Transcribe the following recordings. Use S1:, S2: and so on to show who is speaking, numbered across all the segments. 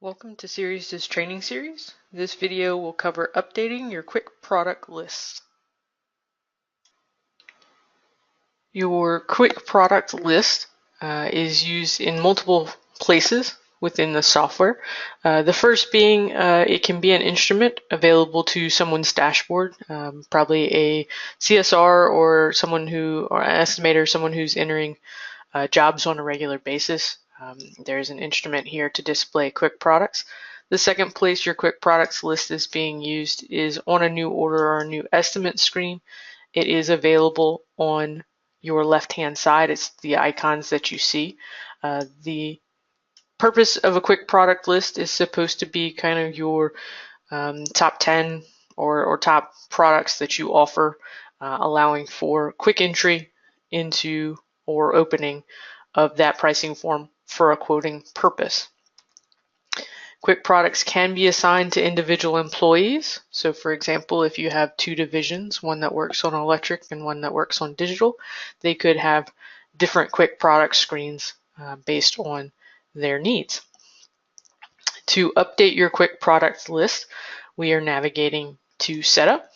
S1: Welcome to Sirius's training series. This video will cover updating your quick product list. Your quick product list is used in multiple places within the software. The first being it can be an instrument available to someone's dashboard, probably a CSR or an estimator, someone who's entering jobs on a regular basis. There's an instrument here to display quick products. The second place your quick products list is being used is on a new order or a new estimate screen. It is available on your left-hand side. It's the icons that you see. The purpose of a quick product list is supposed to be kind of your top 10 or top products that you offer, allowing for quick entry into or opening of that pricing form for a quoting purpose. Quick products can be assigned to individual employees. So for example, if you have two divisions, one that works on electric and one that works on digital, they could have different quick product screens based on their needs. To update your quick products list, we are navigating to Setup,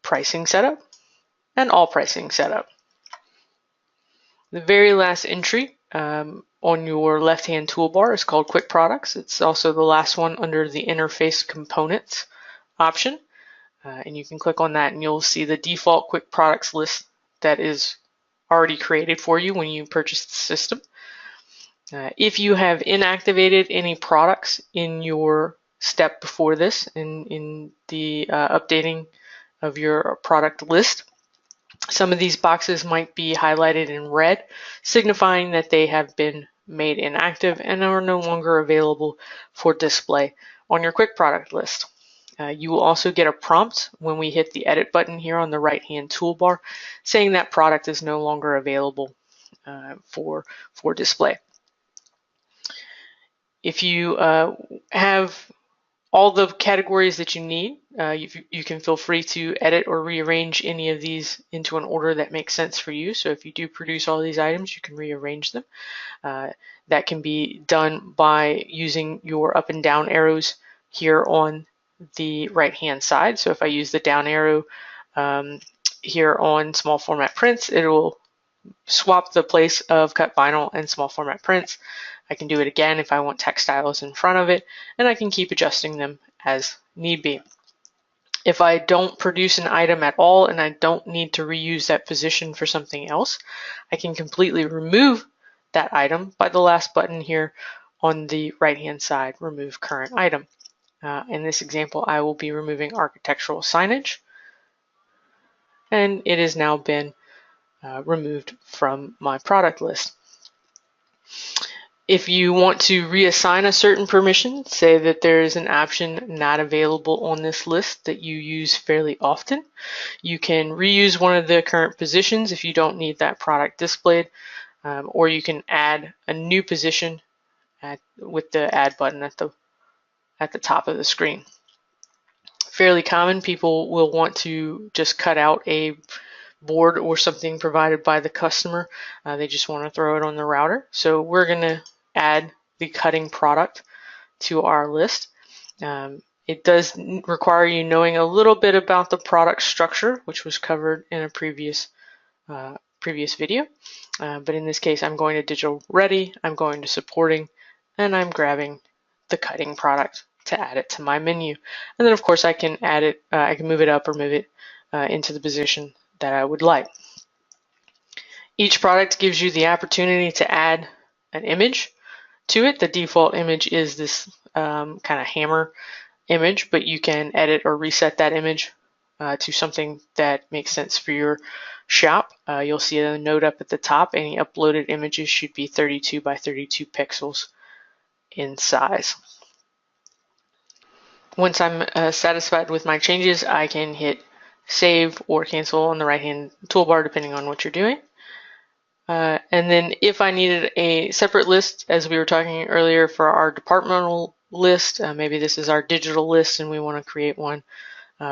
S1: Pricing Setup, and All Pricing Setup. The very last entry on your left-hand toolbar is called Quick Products. It's also the last one under the Interface Components option. And you can click on that and you'll see the default Quick Products list that is already created for you when you purchase the system. If you have inactivated any products in your step before this, in the updating of your product list, some of these boxes might be highlighted in red, signifying that they have been made inactive and are no longer available for display on your quick product list. You will also get a prompt when we hit the edit button here on the right-hand toolbar saying that product is no longer available for display. If you have all the categories that you need, you can feel free to edit or rearrange any of these into an order that makes sense for you. So if you do produce all these items, you can rearrange them. That can be done by using your up and down arrows here on the right hand side. So if I use the down arrow here on small format prints, it will swap the place of cut vinyl and small format prints. I can do it again if I want textiles in front of it, and I can keep adjusting them as need be. If I don't produce an item at all and I don't need to reuse that position for something else, I can completely remove that item by the last button here on the right-hand side, Remove Current Item. In this example, I will be removing architectural signage, and it has now been removed from my product list. If you want to reassign a certain permission, say that there is an option not available on this list that you use fairly often, you can reuse one of the current positions if you don't need that product displayed, or you can add a new position with the add button at the top of the screen. Fairly common, people will want to just cut out a board or something provided by the customer. They just want to throw it on the router. So we're going to add the cutting product to our list. It does require you knowing a little bit about the product structure, which was covered in a previous video. But in this case, I'm going to Digital Ready, I'm going to Supporting, and I'm grabbing the cutting product to add it to my menu. And then of course I can add it, I can move it up or move it into the position that I would like. Each product gives you the opportunity to add an image to it. The default image is this kind of hammer image, but you can edit or reset that image to something that makes sense for your shop. You'll see a note up at the top. Any uploaded images should be 32 by 32 pixels in size. Once I'm satisfied with my changes, I can hit save or cancel on the right hand toolbar depending on what you're doing. And then if I needed a separate list, as we were talking earlier for our departmental list, maybe this is our digital list and we want to create one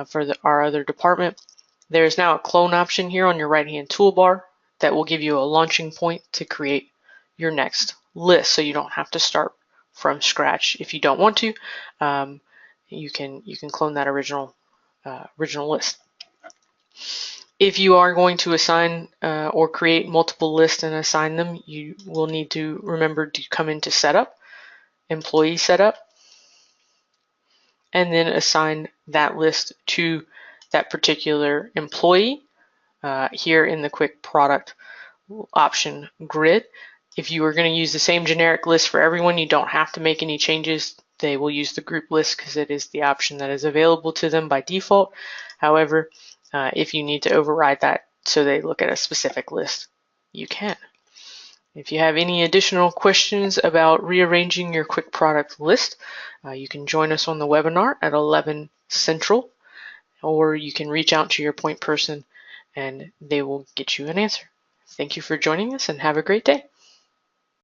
S1: for our other department, there's now a clone option here on your right hand toolbar that will give you a launching point to create your next list, so you don't have to start from scratch. If you don't want to, you can clone that original list. If you are going to assign or create multiple lists and assign them, you will need to remember to come into Setup, Employee Setup, and then assign that list to that particular employee here in the Quick Product option grid. If you are going to use the same generic list for everyone, you don't have to make any changes. They will use the group list because it is the option that is available to them by default. However, if you need to override that so they look at a specific list, you can. If you have any additional questions about rearranging your Quick Product list, you can join us on the webinar at 11 Central, or you can reach out to your point person and they will get you an answer. Thank you for joining us and have a great day.